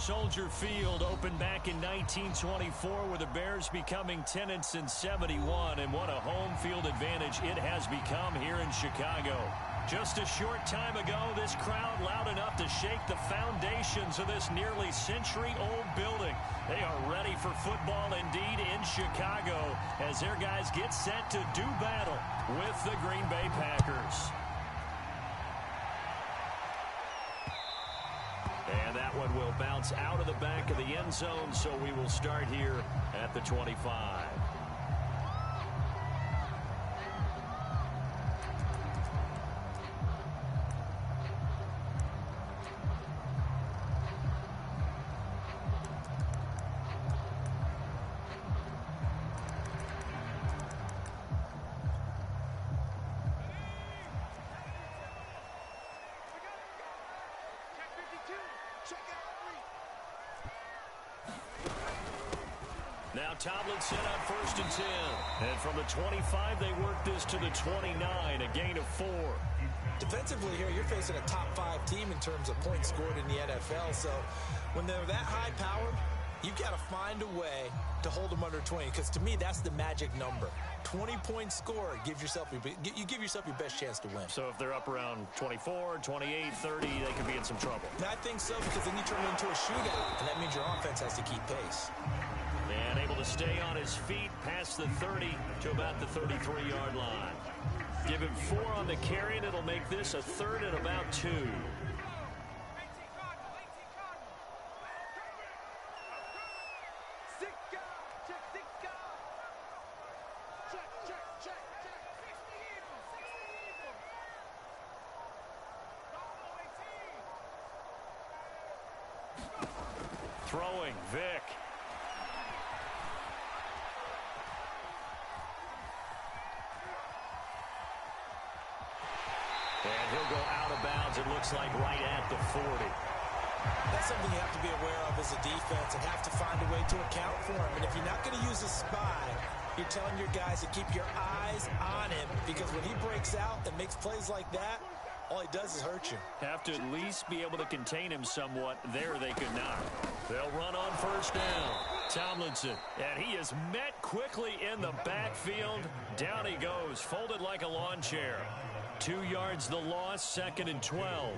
Soldier Field opened back in 1924 with the Bears becoming tenants in 71, and what a home field advantage it has become here in Chicago. Just a short time ago, this crowd loud enough to shake the foundations of this nearly century-old building. They are ready for football indeed in Chicago as their guys get set to do battle with the Green Bay Packers. And that one will bounce out of the back of the end zone, so we will start here at the 25. Now Tomlinson on 1st and 10. And from the 25, they work this to the 29, a gain of 4. Defensively here, you're facing a top 5 team in terms of points scored in the NFL. So when they're that high powered, you've got to find a way to hold them under 20. Because to me, that's the magic number. 20 points scored, you give yourself your best chance to win. So if they're up around 24, 28, 30, they could be in some trouble. And I think so, because then you turn it into a shootout, and that means your offense has to keep pace. And able to stay on his feet past the 30 to about the 33-yard line. Give him 4 on the carry, and it'll make this a 3rd and about 2. Throwing, Vic. And he'll go out of bounds, it looks like, right at the 40. That's something you have to be aware of as a defense and have to find a way to account for him. And if you're not going to use a spy, you're telling your guys to keep your eyes on him, because when he breaks out and makes plays like that, all he does is hurt you. Have to at least be able to contain him somewhat. There they could not. They'll run on 1st down. Tomlinson, and he is met quickly in the backfield. Down he goes, folded like a lawn chair. 2 yards the loss, 2nd and 12.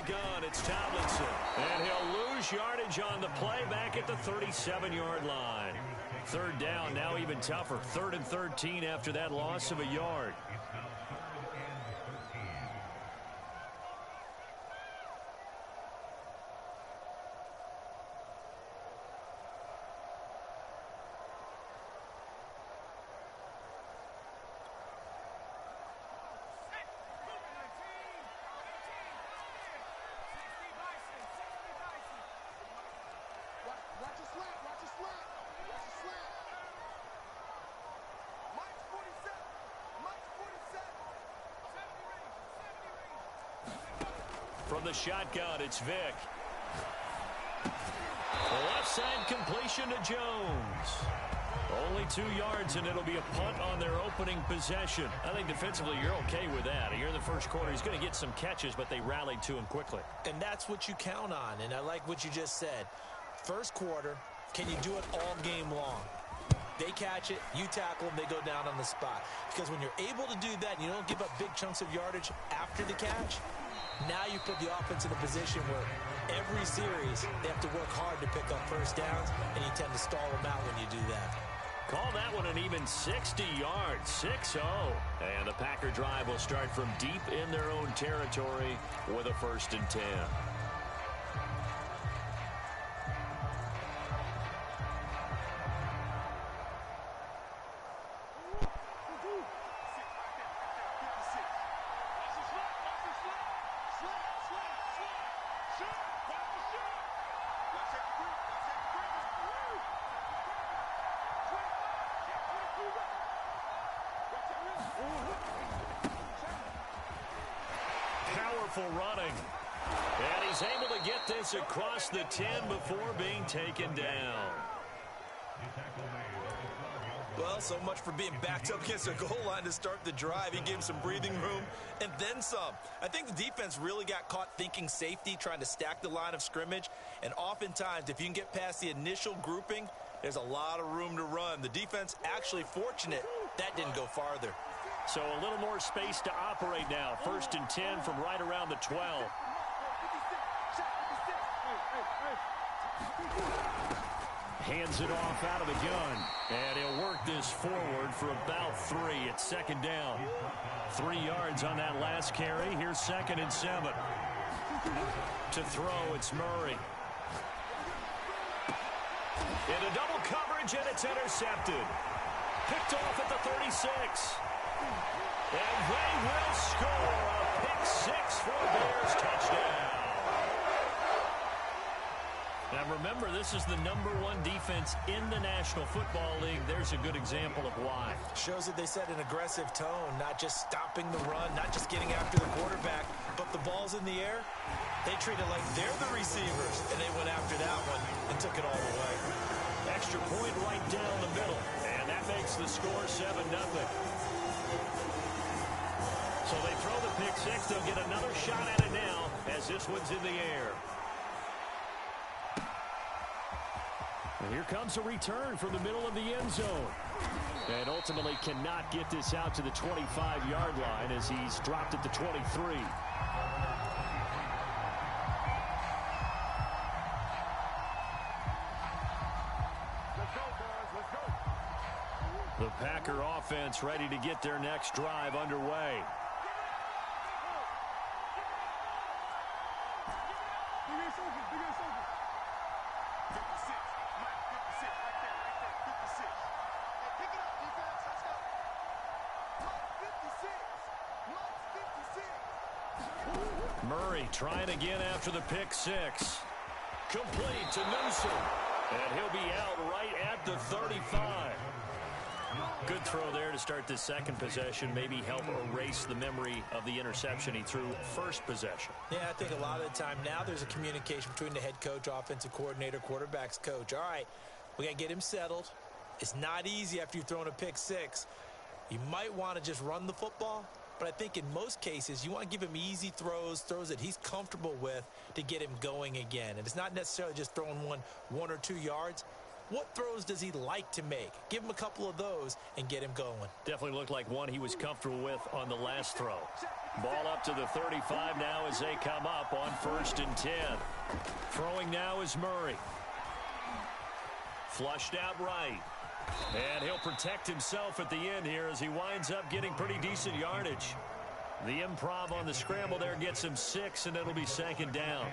Gun, it's Tomlinson, and he'll lose yardage on the play back at the 37-yard line. 3rd down, now even tougher. 3rd and 13 after that loss of a yard. From the shotgun, it's Vic. Left side completion to Jones. Only 2 yards, and it'll be a punt on their opening possession. I think defensively you're okay with that. Here in the first quarter, he's going to get some catches, but they rallied to him quickly. And that's what you count on, and I like what you just said. First quarter, can you do it all game long? They catch it, you tackle them, they go down on the spot. Because when you're able to do that and you don't give up big chunks of yardage after the catch, now you put the offense in a position where every series they have to work hard to pick up 1st downs, and you tend to stall them out when you do that. Call that one an even 60 yards, 6-0. And the Packer drive will start from deep in their own territory with a 1st and 10. Powerful running. And he's able to get this across the 10 before being taken down. Well, so much for being backed up against a goal line to start the drive. He gave him some breathing room and then some. I think the defense really got caught thinking safety, trying to stack the line of scrimmage. And oftentimes, if you can get past the initial grouping, there's a lot of room to run. The defense actually fortunate that didn't go farther. So a little more space to operate now. 1st and 10 from right around the 12. Hands it off out of the gun. And he'll work this forward for about 3. It's 2nd down. 3 yards on that last carry. Here's 2nd and 7. To throw, it's Murray. Into double coverage, and it's intercepted. Picked off at the 36. And they will score a pick 6 for a Bears touchdown. Now remember, this is the #1 defense in the National Football League. There's a good example of why. Shows that they set an aggressive tone, not just stopping the run, not just getting after the quarterback, but the ball's in the air. They treat it like they're the receivers, and they went after that one and took it all the way. Extra point right down the middle, and that makes the score 7-0. So they throw the pick 6. They'll get another shot at it now as this one's in the air. And here comes a return from the middle of the end zone. And ultimately cannot get this out to the 25-yard line as he's dropped at the 23. The Packer offense ready to get their next drive underway. Murray trying again after the pick 6. Complete to Newsom. And he'll be out right at the 35. Good throw there to start this second possession. Maybe help erase the memory of the interception he threw first possession. Yeah, I think a lot of the time now there's a communication between the head coach, offensive coordinator, quarterback's coach. All right, we got to get him settled. It's not easy after you've thrown a pick 6. You might want to just run the football, but I think in most cases you want to give him easy throws that he's comfortable with to get him going again. And it's not necessarily just throwing one or 2 yards. What throws does he like to make? Give him a couple of those and get him going. Definitely looked like one he was comfortable with on the last throw. Ball up to the 35 now as they come up on 1st and 10. Throwing now is Murray. Flushed out right. And he'll protect himself at the end here as he winds up getting pretty decent yardage. The improv on the scramble there gets him 6, and it'll be 2nd down.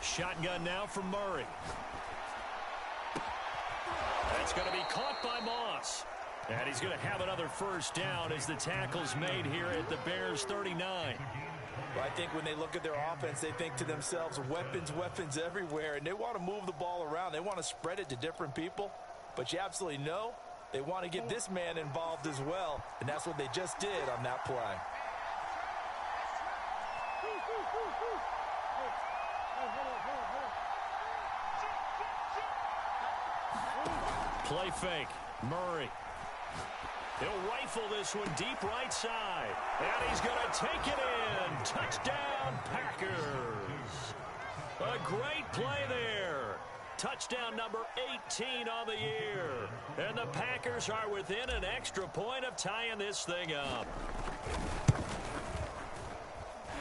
Shotgun now from Murray. That's going to be caught by Moss. And he's going to have another 1st down as the tackle's made here at the Bears 39. Well, I think when they look at their offense, they think to themselves, weapons everywhere, and they want to move the ball around. They want to spread it to different people. But you absolutely know they want to get this man involved as well, and that's what they just did on that play. Play fake. Murray. He'll rifle this one deep right side. And he's going to take it in. Touchdown, Packers. A great play there. Touchdown number 18 on the year. And the Packers are within an extra point of tying this thing up.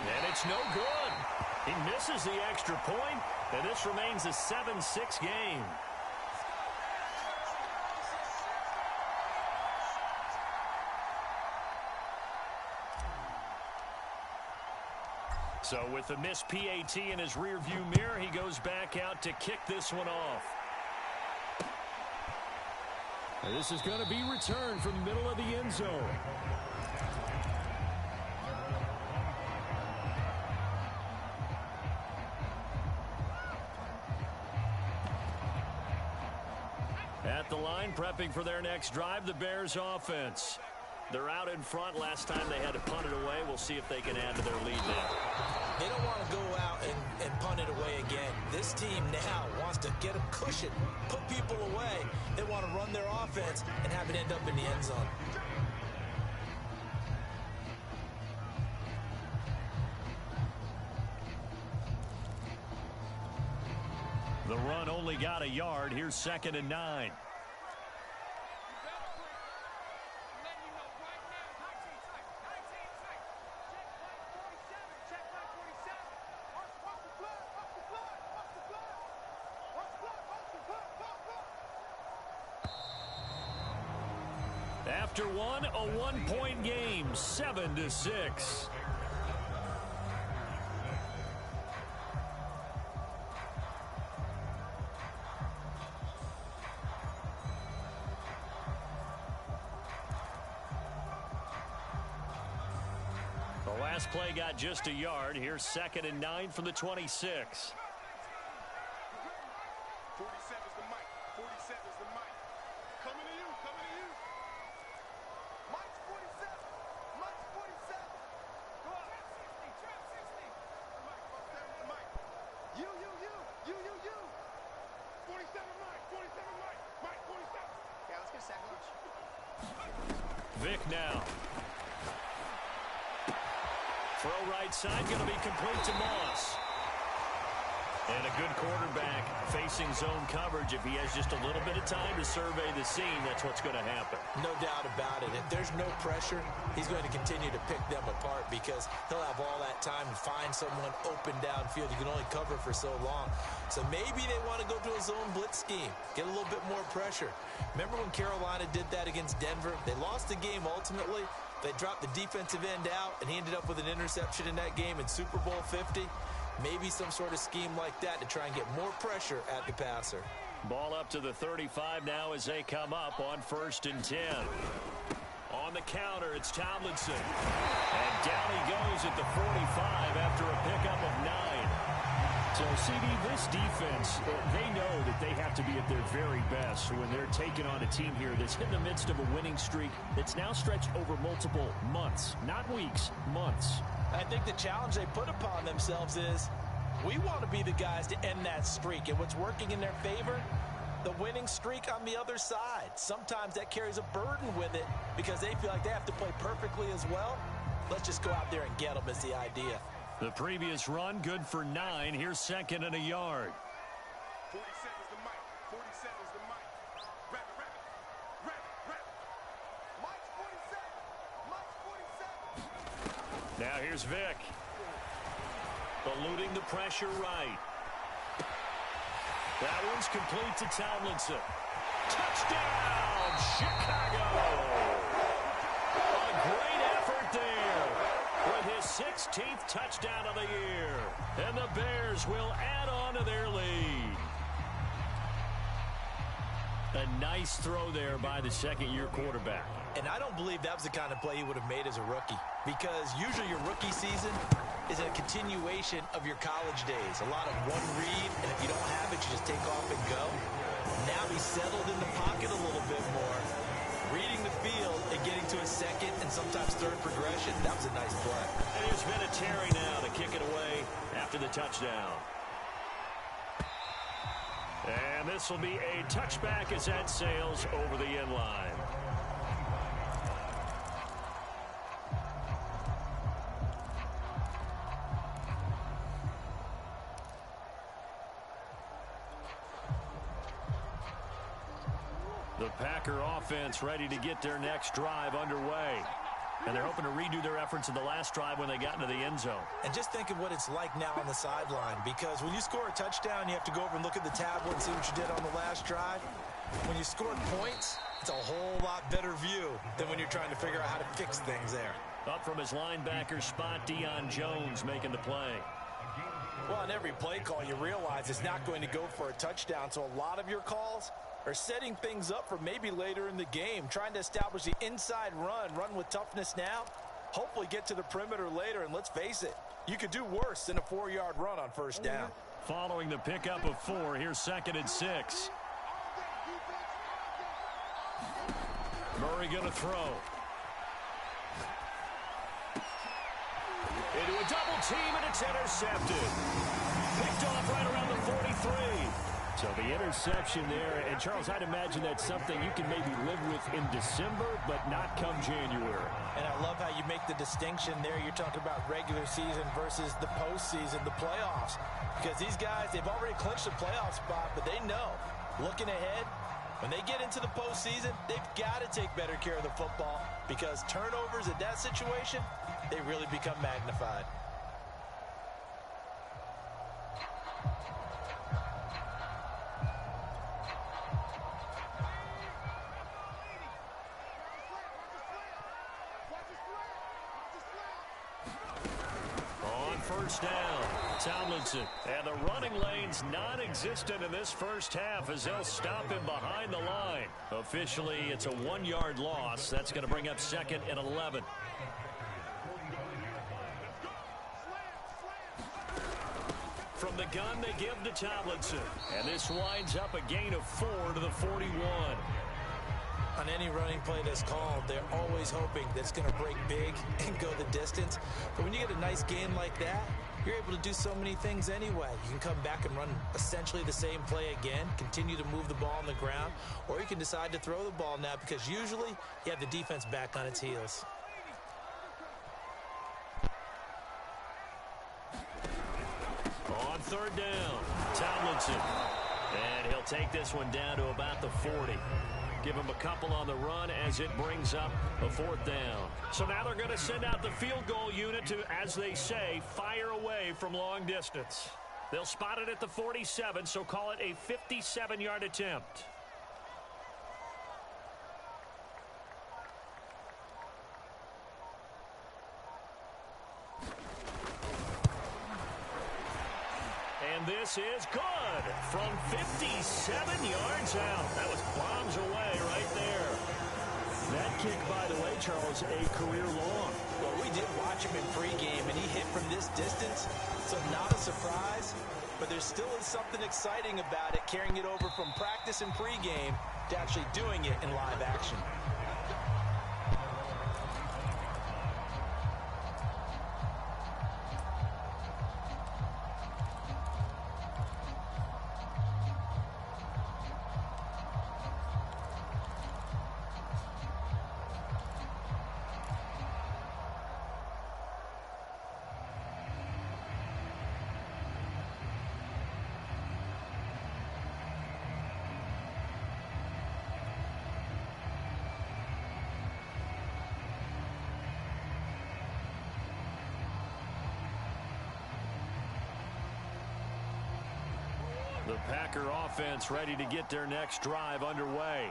And it's no good. He misses the extra point, and this remains a 7-6 game. So with the missed PAT in his rearview mirror, he goes back out to kick this one off. And this is going to be returned from the middle of the end zone. At the line, prepping for their next drive, the Bears offense. They're out in front. Last time they had to punt it away. We'll see if they can add to their lead now. They don't want to go out and punt it away again. This team now wants to get a cushion, put people away. They want to run their offense and have it end up in the end zone. The run only got a yard. Here's 2nd and 9. After one, a one-point game, 7-6. The last play got just a yard. Here's 2nd and 9 from the 26. 47's the mic. 47's the mic. Coming to you. Coming to you. Mike's 47. Mike's 47. Go on. Trap 60. Mike, 47's the mic. You. 47 Mike. 47 Mike. Mike 47. Yeah, let's get a second lunch. Vic now. Throw right side, going to be complete to Moss. And a good quarterback facing zone coverage. If he has just a little bit of time to survey the scene, that's what's going to happen. No doubt about it. If there's no pressure, he's going to continue to pick them apart because he'll have all that time to find someone open downfield. You can only cover for so long. So maybe they want to go to a zone blitz scheme, get a little bit more pressure. Remember when Carolina did that against Denver? They lost the game ultimately. They dropped the defensive end out, and he ended up with an interception in that game in Super Bowl 50. Maybe some sort of scheme like that to try and get more pressure at the passer. Ball up to the 35 now as they come up on 1st and 10. On the counter, it's Tomlinson. And down he goes at the 45 after a pickup of 9. So, CD, this defense, they know that they have to be at their very best when they're taking on a team here that's in the midst of a winning streak that's now stretched over multiple months, not weeks, months. I think the challenge they put upon themselves is we want to be the guys to end that streak. And what's working in their favor? The winning streak on the other side. Sometimes that carries a burden with it because they feel like they have to play perfectly as well. Let's just go out there and get them is the idea. The previous run, good for 9. Here's 2nd and a yard. 47's the mic. 47's the mic. Rabbit. Mike's 47. Now here's Vic. Eluding the pressure right. That one's complete to Tomlinson. Touchdown, Chicago! A great effort there with his 16th touchdown of the year. And the Bears will add on to their lead. A nice throw there by the second-year quarterback. And I don't believe that was the kind of play he would have made as a rookie. Because usually your rookie season is a continuation of your college days. A lot of one read, and if you don't have it, you just take off and go. Now he's settled in the pocket a little bit more, reading the field and getting to a second and sometimes third progression. That was a nice play. And here's Vinatieri now to kick it away after the touchdown. And this will be a touchback as that sails over the end line. The Packer offense ready to get their next drive underway. And they're hoping to redo their efforts in the last drive when they got into the end zone. And just think of what it's like now on the sideline, because when you score a touchdown, you have to go over and look at the tablet and see what you did on the last drive. When you scored points, it's a whole lot better view than when you're trying to figure out how to fix things there. Up from his linebacker spot, Deion Jones making the play. Well, on every play call, you realize it's not going to go for a touchdown, so a lot of your calls are setting things up for maybe later in the game, trying to establish the inside run with toughness now, hopefully get to the perimeter later, and let's face it, you could do worse than a 4-yard run on first down. Following the pickup of 4, here's 2nd and 6. Murray going to throw. Into a double team, and it's intercepted. Picked off right around the 43. So the interception there, and Charles, I'd imagine that's something you can maybe live with in December, but not come January. And I love how you make the distinction there. You're talking about regular season versus the postseason, the playoffs. Because these guys, they've already clinched a playoff spot, but they know, looking ahead, when they get into the postseason, they've got to take better care of the football because turnovers in that situation, they really become magnified. First down, Tomlinson. And the running lane's non-existent in this first half as they'll stop him behind the line. Officially, it's a 1-yard loss. That's going to bring up 2nd and 11. From the gun, they give to Tomlinson. And this winds up a gain of 4 to the 41. On any running play that's called, they're always hoping that it's going to break big and go the distance. But when you get a nice gain like that, you're able to do so many things anyway. You can come back and run essentially the same play again, continue to move the ball on the ground, or you can decide to throw the ball now because usually you have the defense back on its heels. On 3rd down, Tomlinson. And he'll take this one down to about the 40. Give him a couple on the run as it brings up a 4th down. So now they're going to send out the field goal unit to, as they say, fire away from long distance. They'll spot it at the 47, so call it a 57-yard attempt. And this is good from 57 yards out. That was bombs away right there. That kick, by the way, Charles, a career long. Well, we did watch him in pregame, and he hit from this distance, so not a surprise. But there still is something exciting about it, carrying it over from practice and pregame to actually doing it in live action. The Packer offense ready to get their next drive underway.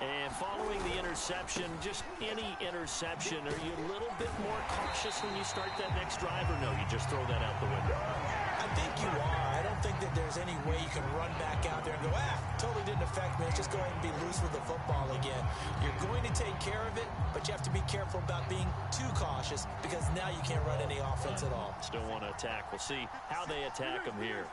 And following the interception, just any interception, are you a little bit more cautious when you start that next drive, or no, you just throw that out the window? I think you are. I don't think that there's any way you can run back out there and go, totally didn't affect me. Let's just go ahead and be loose with the football again. You're going to take care of it, but you have to be careful about being too cautious because now you can't run any offense at all. Still want to attack. We'll see how they attack them here.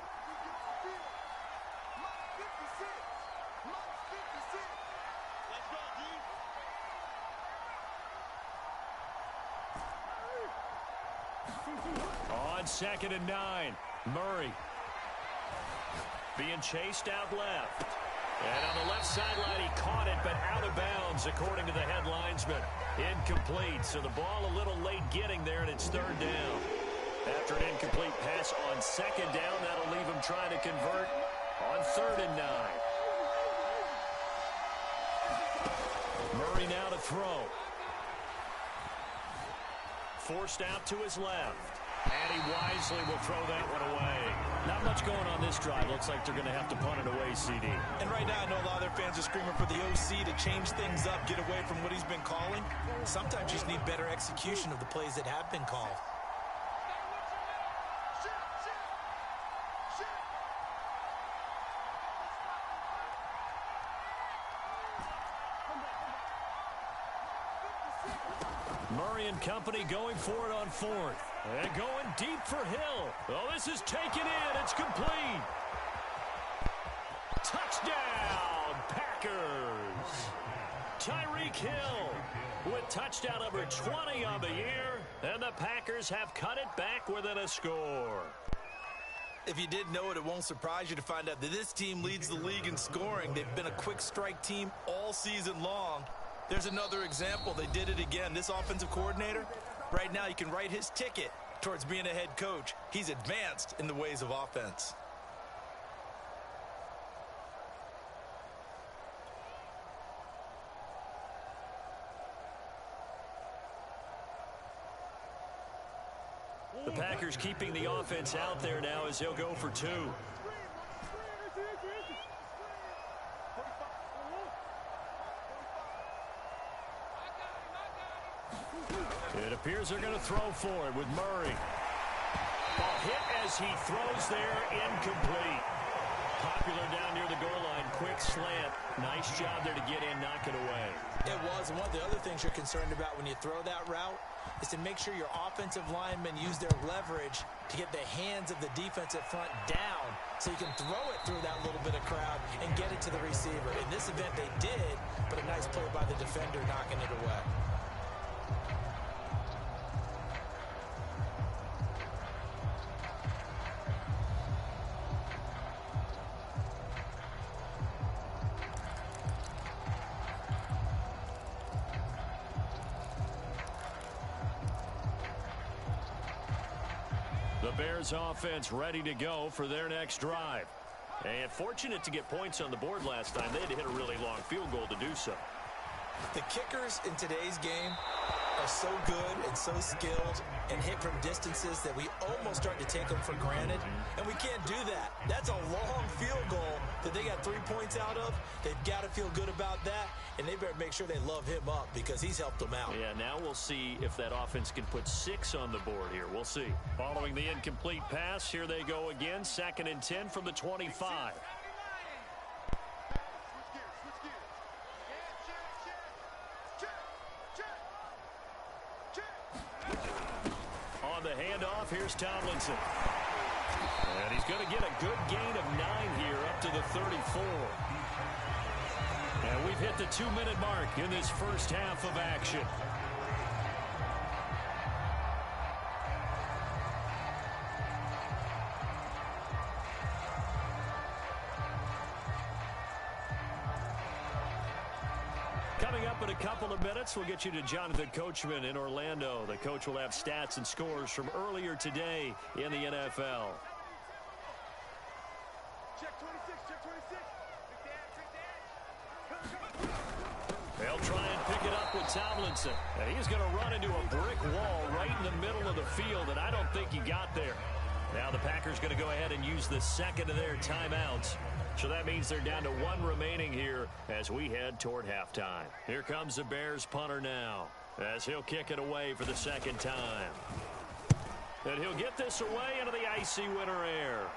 On 2nd and 9, Murray being chased out left. And on the left sideline, he caught it, but out of bounds, according to the head linesman. Incomplete, so the ball a little late getting there, and it's 3rd down. After an incomplete pass on 2nd down, that'll leave him trying to convert on 3rd and 9. Murray now to throw. Forced out to his left. And he wisely will throw that one away. Not much going on this drive. Looks like they're going to have to punt it away, CD. And right now, I know a lot of their fans are screaming for the OC to change things up, get away from what he's been calling. Sometimes you just need better execution of the plays that have been called. Murray and company going for it on fourth. And going deep for Hill. Oh, this is taken in. It's complete. Touchdown, Packers. Tyreek Hill with touchdown number 20 on the year. And the Packers have cut it back within a score. If you didn't know it, it won't surprise you to find out that this team leads the league in scoring. They've been a quick strike team all season long. There's another example. They did it again. This offensive coordinator, right now, you can write his ticket towards being a head coach. He's advanced in the ways of offense. The Packers keeping the offense out there now as he'll go for two. It appears they're going to throw for it with Murray. Ball hit as he throws there, incomplete. Popular down near the goal line, quick slant. Nice job there to get in, knock it away. It was, and one of the other things you're concerned about when you throw that route is to make sure your offensive linemen use their leverage to get the hands of the defensive front down so you can throw it through that little bit of crowd and get it to the receiver. In this event, they did, but a nice play by the defender knocking it away. The Bears offense ready to go for their next drive. And fortunate to get points on the board last time. They had to hit a really long field goal to do so. The kickers in today's game are so good and so skilled and hit from distances that we almost start to take them for granted, and we can't do that. That's a long field goal that they got 3 points out of. They've got to feel good about that, and they better make sure they love him up because he's helped them out. Yeah, now we'll see if that offense can put 6 on the board here. We'll see. Following the incomplete pass, here they go again. 2nd and 10 from the 25. On the handoff, here's Tomlinson. And he's going to get a good gain of 9 here up to the 34. And we've hit the 2-minute mark in this first half of action. Coming up in a couple of minutes, we'll get you to Jonathan Coachman in Orlando. The coach will have stats and scores from earlier today in the NFL. Check 26, check 26. They'll try and pick it up with Tomlinson. And he's going to run into a brick wall right in the middle of the field, and I don't think he got there. Now the Packers going to go ahead and use the second of their timeouts. So that means they're down to 1 remaining here as we head toward halftime. Here comes the Bears punter now as he'll kick it away for the second time. And he'll get this away into the icy winter air.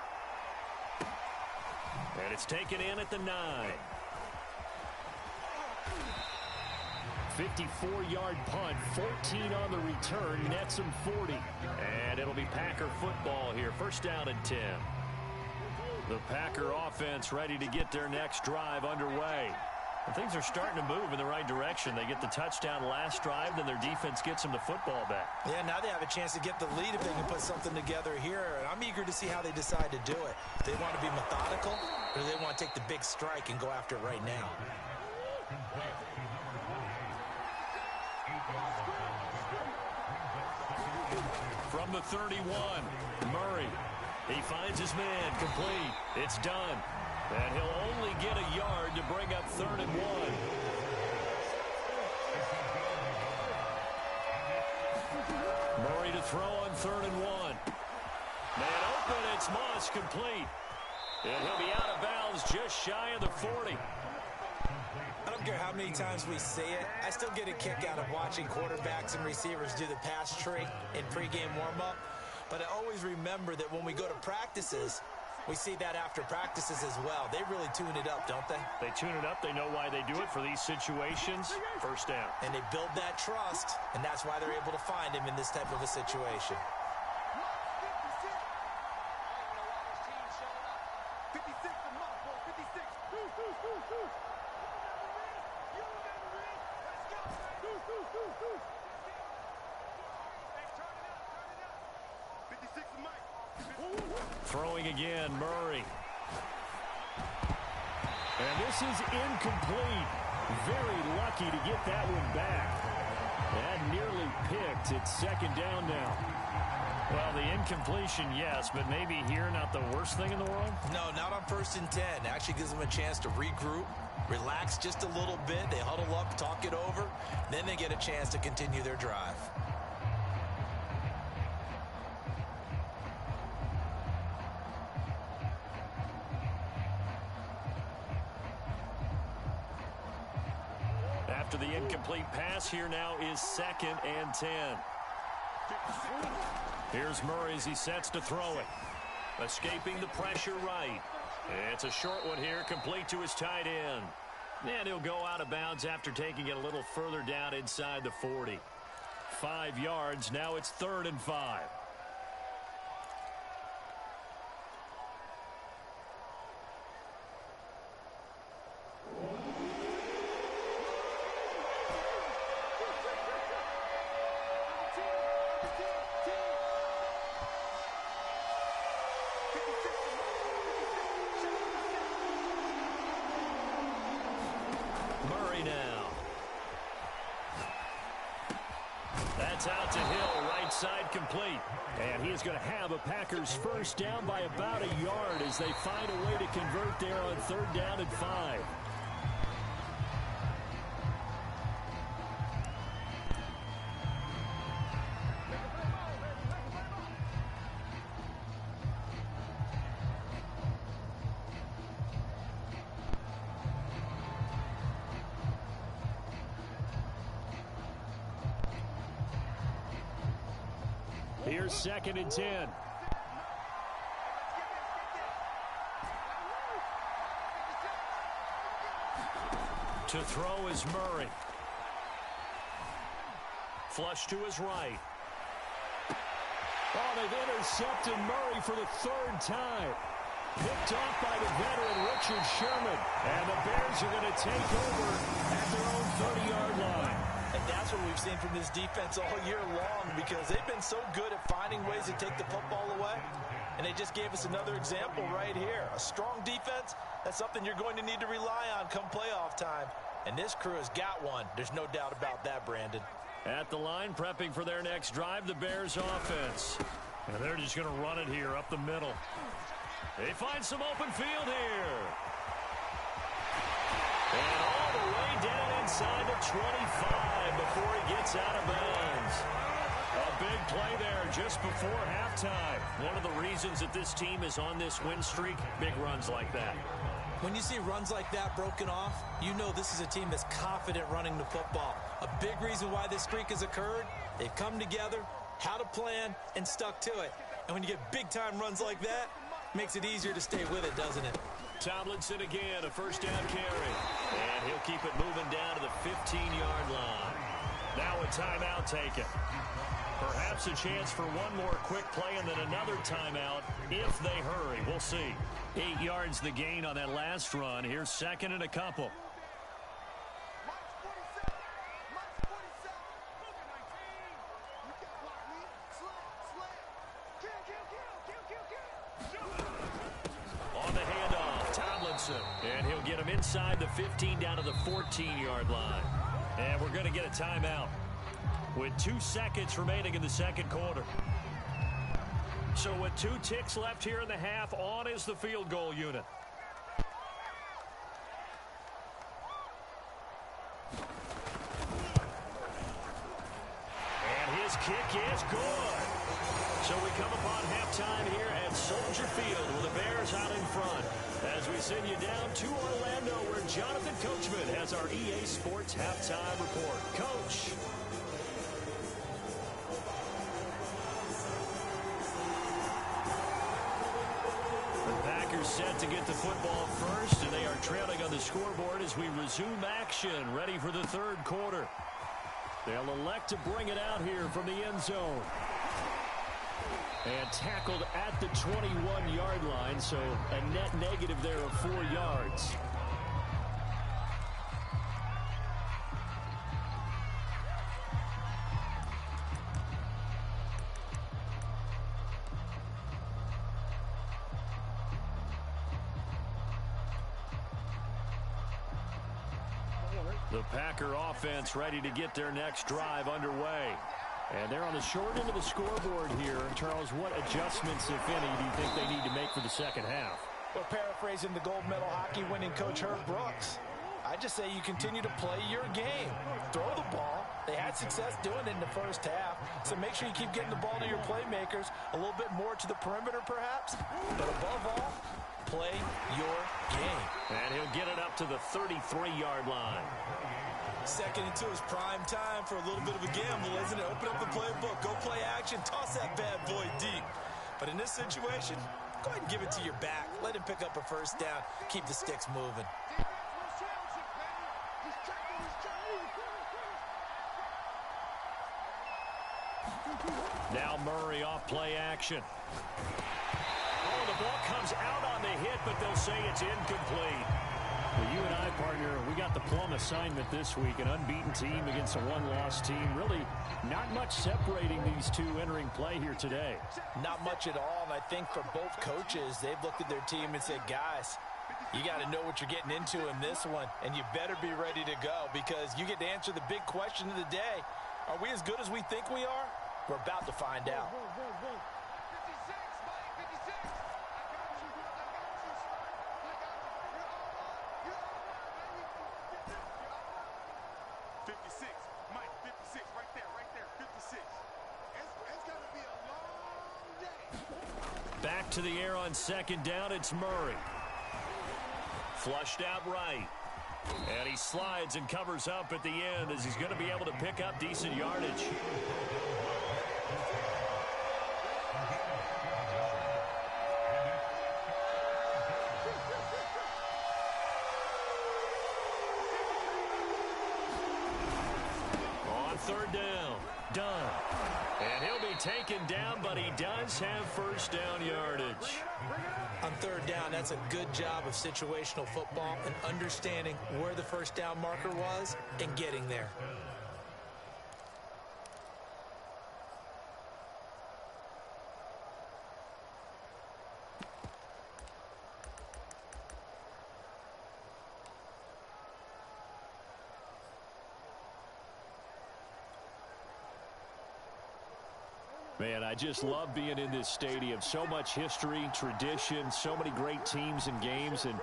And it's taken in at the 9. 54-yard punt, 14 on the return, nets him 40. And it'll be Packer football here, first down and 10. The Packer offense ready to get their next drive underway. And things are starting to move in the right direction. They get the touchdown last drive, then their defense gets them the football back. Yeah, now they have a chance to get the lead if they can put something together here. And I'm eager to see how they decide to do it. Do they want to be methodical, or do they want to take the big strike and go after it right now? From the 31, Murray. He finds his man, complete. It's done. And he'll only get a yard to bring up 3rd and 1. Murray to throw on 3rd and 1. Man open, it's Moss, complete. And he'll be out of bounds just shy of the 40. I don't care how many times we say it, I still get a kick out of watching quarterbacks and receivers do the pass tree in pregame warm-up. But I always remember that when we go to practices, we see that after practices as well. They really tune it up, don't they? They tune it up. They know why they do it for these situations. First down. And they build that trust, and that's why they're able to find him in this type of a situation. 56 a month, boy, 56. Throwing again, Murray. And this is incomplete. Very lucky to get that one back. That nearly picked. It's 2nd down now. Well, the incompletion, yes, but maybe here not the worst thing in the world? No, not on 1st and 10. Actually gives them a chance to regroup, relax just a little bit. They huddle up, talk it over. Then they get a chance to continue their drive. After the incomplete pass, here now is 2nd and 10. Here's Murray as he sets to throw it. Escaping the pressure right. It's a short one here, complete to his tight end. And he'll go out of bounds after taking it a little further down inside the 40. 5 yards, now it's 3rd and 5. Murray now. That's out to Hill, right side complete. And he is going to have a Packers first down by about a yard as they find a way to convert there on 3rd down and 5. Here's 2nd and 10. To throw is Murray. Flush to his right. Oh, they've intercepted Murray for the 3rd time. Picked off by the veteran Richard Sherman. And the Bears are going to take over at their own 30-yard line. And that's what we've seen from this defense all year long, because they've been so good at finding ways to take the football away. And they just gave us another example right here. A strong defense, that's something you're going to need to rely on come playoff time. And this crew has got one. There's no doubt about that, Brandon. At the line, prepping for their next drive, the Bears offense. And they're just going to run it here up the middle. They find some open field here. And all the way down inside the 25 before he gets out of bounds. A big play there just before halftime. One of the reasons that this team is on this win streak, big runs like that. When you see runs like that broken off, you know this is a team that's confident running the football. A big reason why this streak has occurred, they've come together, had a plan, and stuck to it. And when you get big-time runs like that, makes it easier to stay with it, doesn't it? Tomlinson again, a first down carry. And he'll keep it moving down to the 15-yard line. Now a timeout taken. Perhaps a chance for one more quick play and then another timeout if they hurry. We'll see. 8 yards the gain on that last run. Here's 2nd and a couple. On the handoff, Tomlinson. And he'll get him inside the 15 down to the 14-yard line. And we're going to get a timeout with 2 seconds remaining in the second quarter. So with 2 ticks left here in the half, on is the field goal unit. And his kick is good. So we come upon halftime here at Soldier Field with the Bears out in front. As we send you down to Orlando where Jonathan Coachman has our EA Sports halftime report. Coach. The Packers set to get the football first, and they are trailing on the scoreboard as we resume action, ready for the third quarter. They'll elect to bring it out here from the end zone. And tackled at the 21-yard line, so a net negative there of 4 yards. The Packer offense ready to get their next drive underway. And they're on the short end of the scoreboard here. Charles, what adjustments, if any, do you think they need to make for the second half? Well, paraphrasing the gold medal hockey winning coach Herb Brooks, I just say you continue to play your game. Throw the ball. They had success doing it in the first half, so make sure you keep getting the ball to your playmakers, a little bit more to the perimeter perhaps, but above all, play your game. And he'll get it up to the 33-yard line. Second and 2 is prime time for a little bit of a gamble, isn't it? Open up the playbook, go play action, toss that bad boy deep. But in this situation, go ahead and give it to your back. Let him pick up a first down. Keep the sticks moving. Now Murray off play action. Oh, the ball comes out on the hit, but they'll say it's incomplete. Well, you and I, partner, we got the plum assignment this week, an unbeaten team against a one-loss team. Really not much separating these two entering play here today. Not much at all, and I think for both coaches, they've looked at their team and said, guys, you got to know what you're getting into in this one, and you better be ready to go because you get to answer the big question of the day. Are we as good as we think we are? We're about to find out. 56, Mike, 56, right there, 56. It's going to be a long day. Back to the air on second down, it's Murray. Flushed out right. And he slides and covers up at the end as he's going to be able to pick up decent yardage. Third down, done. And he'll be taken down, but he does have first down yardage. On third down, that's a good job of situational football and understanding where the first down marker was and getting there. Man, I just love being in this stadium. So much history, tradition, so many great teams and games, and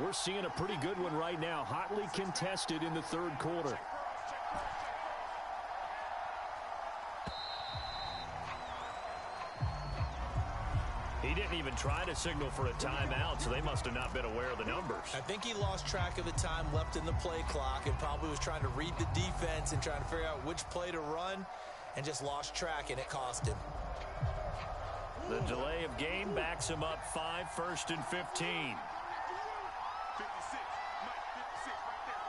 we're seeing a pretty good one right now, hotly contested in the third quarter. He didn't even try to signal for a timeout, so they must have not been aware of the numbers. I think he lost track of the time left in the play clock and probably was trying to read the defense and trying to figure out which play to run, and just lost track, and it cost him. The delay of game backs him up 5, 1st and 15. 56, Mike, 56, right there,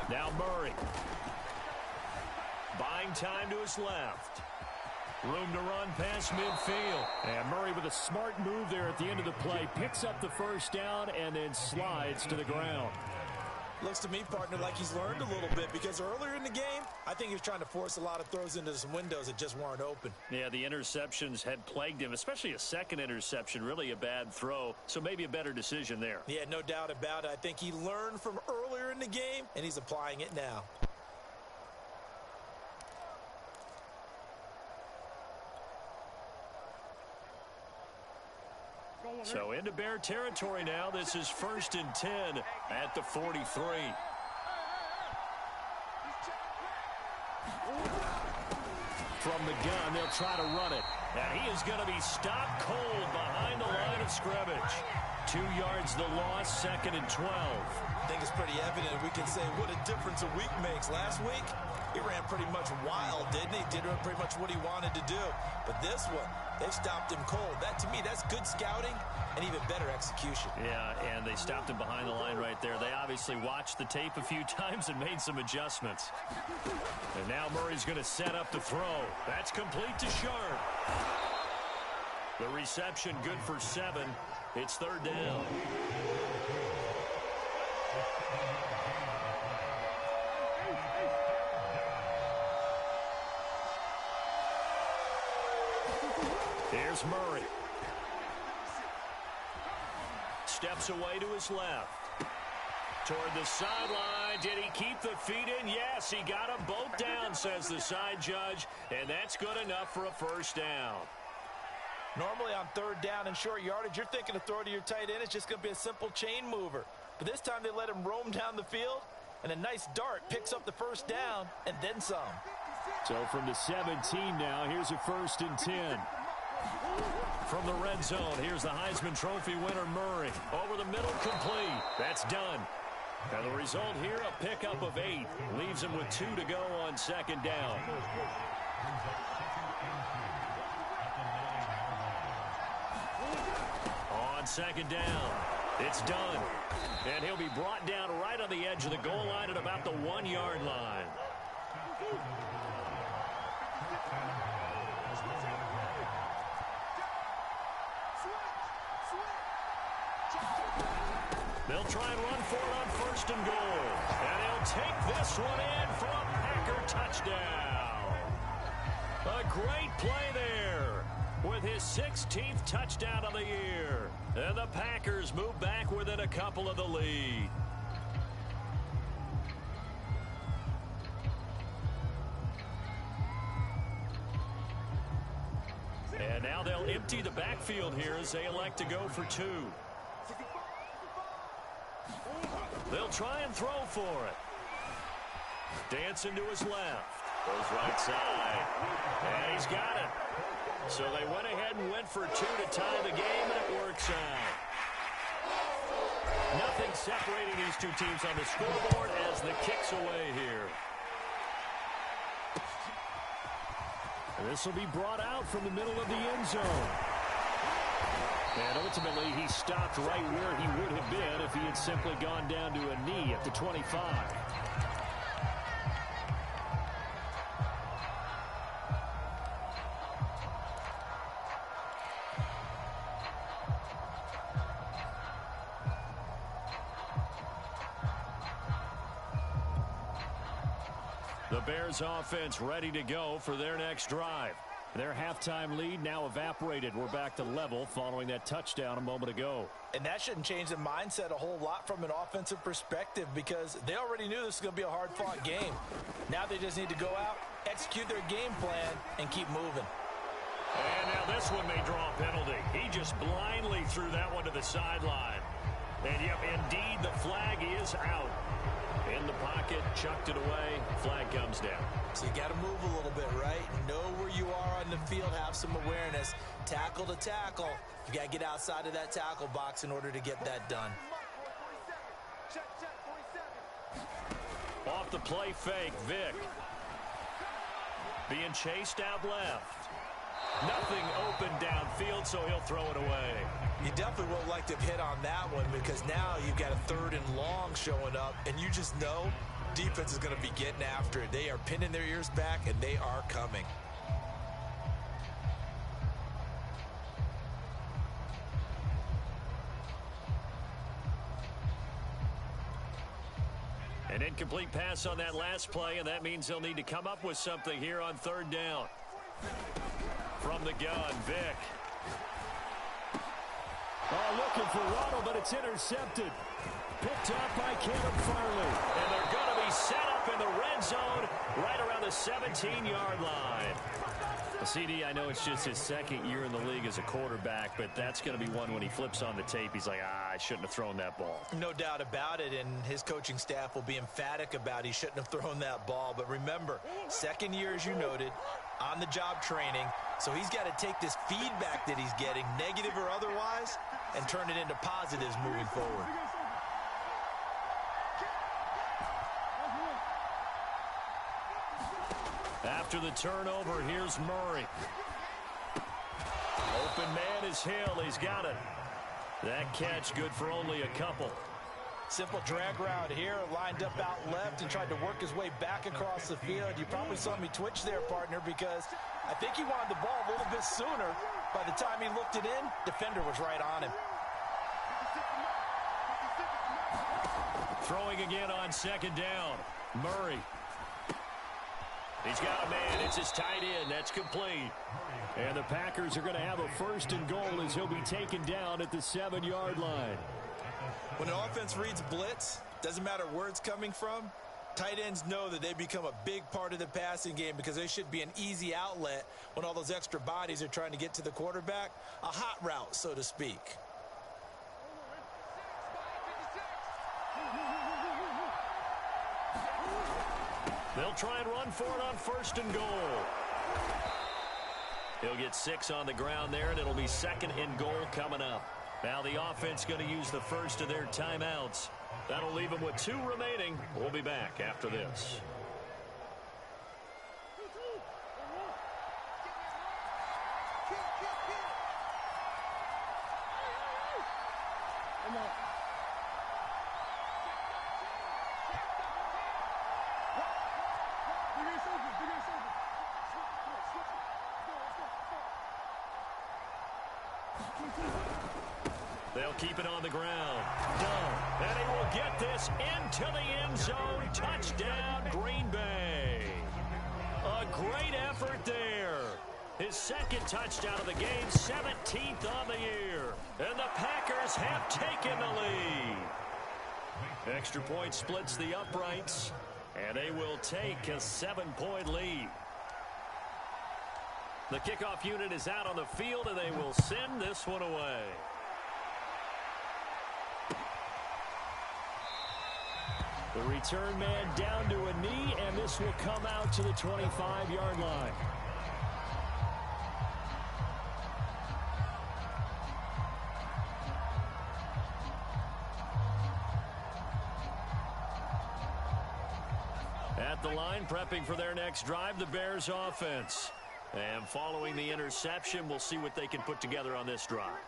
56. Now Murray. Buying time to his left. Room to run past midfield. And Murray with a smart move there at the end of the play. Picks up the first down and then slides to the ground. Looks to me, partner, like he's learned a little bit because earlier in the game, I think he was trying to force a lot of throws into some windows that just weren't open. Yeah, the interceptions had plagued him, especially a second interception, really a bad throw, so maybe a better decision there. Yeah, no doubt about it. I think he learned from earlier in the game, and he's applying it now. So into Bear territory now. This is 1st and 10 at the 43. From the gun, they'll try to run it. And he is going to be stopped cold behind the line of scrimmage. 2 yards the loss, 2nd and 12. I think it's pretty evident. We can say what a difference a week makes. Last week, he ran pretty much wild, didn't he? Did pretty much what he wanted to do. But this one, they stopped him cold. That, to me, that's good scouting and even better execution. Yeah, and they stopped him behind the line right there. They obviously watched the tape a few times and made some adjustments. And now Murray's going to set up the throw. That's complete to Sharp. The reception good for 7. It's 3rd down. Here's Murray. Steps away to his left. Toward the sideline. Did he keep the feet in? Yes, he got them both down, says the side judge. And that's good enough for a 1st down. Normally on 3rd down and short yardage, you're thinking to throw to your tight end. It's just going to be a simple chain mover. But this time they let him roam down the field, and a nice dart picks up the 1st down and then some. So from the 17 now, here's a 1st and 10. From the red zone, here's the Heisman Trophy winner, Murray. Over the middle, complete. That's done. And the result here, a pickup of 8. Leaves him with 2 to go on 2nd down. On 2nd down, it's done. And he'll be brought down right on the edge of the goal line at about the 1-yard line. They'll try and run for it on 1st and goal. And he'll take this one in for a Packer touchdown. A great play there with his 16th touchdown of the year. And the Packers move back within a couple of the lead. And now they'll empty the backfield here as they elect to go for 2. They'll try and throw for it. Dancing to his left. Goes right side. And he's got it. So they went ahead and went for 2 to tie the game, and it works out. Nothing separating these two teams on the scoreboard as the kick's away here. This will be brought out from the middle of the end zone. And ultimately, he stopped right where he would have been if he had simply gone down to a knee at the 25. The Bears offense ready to go for their next drive. Their halftime lead now evaporated. We're back to level following that touchdown a moment ago. And that shouldn't change the mindset a whole lot from an offensive perspective because they already knew this was going to be a hard-fought game. Now they just need to go out, execute their game plan, and keep moving. And now this one may draw a penalty. He just blindly threw that one to the sideline. And, yep, indeed, the flag is out. In the pocket, chucked it away, flag comes down. So you got to move a little bit, right? Know where you are on the field, have some awareness. Tackle to tackle. You got to get outside of that tackle box in order to get that done. Off the play fake, Vick. Being chased out left. Nothing open downfield, so he'll throw it away. You definitely would like to have hit on that one because now you've got a 3rd and long showing up, and you just know defense is going to be getting after it. They are pinning their ears back, and they are coming. An incomplete pass on that last play, and that means they'll need to come up with something here on 3rd down. From the gun, Vick. Oh, looking for Waddle, but it's intercepted. Picked up by Caleb Farley. And they're going to be set up in the red zone right around the 17-yard line. Well, CD, I know it's just his second year in the league as a quarterback, but that's going to be one when he flips on the tape, he's like, I shouldn't have thrown that ball. No doubt about it, and his coaching staff will be emphatic about he shouldn't have thrown that ball. But remember, second year, as you noted, on-the-job training, so he's got to take this feedback that he's getting, negative or otherwise, and turn it into positives moving forward. After the turnover, here's Murray. Open man is Hill. He's got it. That catch good for only a couple. Simple drag route here, lined up out left and tried to work his way back across the field. You probably saw me twitch there, partner, because I think he wanted the ball a little bit sooner. By the time he looked it in, defender was right on him. Throwing again on second down. Murray. He's got a man. It's his tight end. That's complete. And the Packers are going to have a first and goal as he'll be taken down at the 7-yard line. When an offense reads blitz, doesn't matter where it's coming from, tight ends know that they become a big part of the passing game because they should be an easy outlet when all those extra bodies are trying to get to the quarterback. A hot route, so to speak. They'll try and run for it on first and goal. He'll get 6 on the ground there, and it'll be second and goal coming up. Now the offense going to use the first of their timeouts. That'll leave them with 2 remaining. We'll be back after this. They'll keep it on the ground. Done. And he will get this into the end zone. Touchdown, Green Bay. A great effort there. His second touchdown of the game, 17th on the year. And the Packers have taken the lead. Extra point splits the uprights, and they will take a 7-point lead. The kickoff unit is out on the field, and they will send this one away. The return man down to a knee, and this will come out to the 25-yard line. At the line, prepping for their next drive, the Bears offense. And following the interception, we'll see what they can put together on this drive.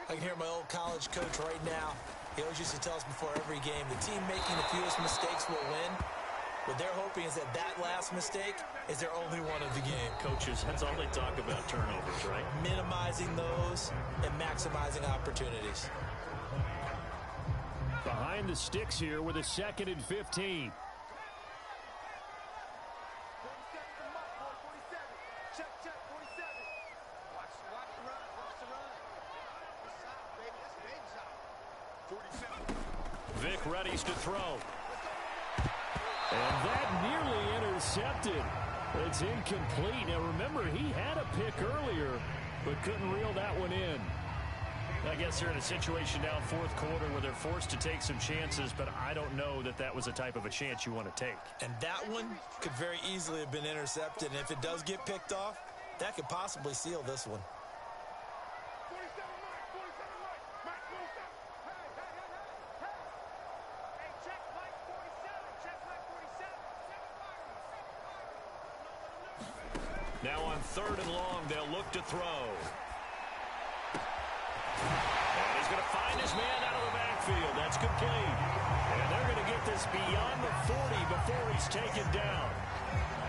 I can hear my old college coach right now. He always used to tell us before every game, the team making the fewest mistakes will win. What they're hoping is that that last mistake is their only one of the game. Coaches, that's all they talk about, turnovers, right? Minimizing those and maximizing opportunities. Behind the sticks here with a 2nd and 15. Vic readies to throw. And that nearly intercepted. It's incomplete. Now remember, he had a pick earlier, but couldn't reel that one in. I guess they're in a situation now, 4th quarter, where they're forced to take some chances, but I don't know that that was the type of a chance you want to take. And that one could very easily have been intercepted. And if it does get picked off, that could possibly seal this one. Now on 3rd and long, they'll look to throw. And he's going to find his man out of the backfield. That's complete. And they're going to get this beyond the 40 before he's taken down.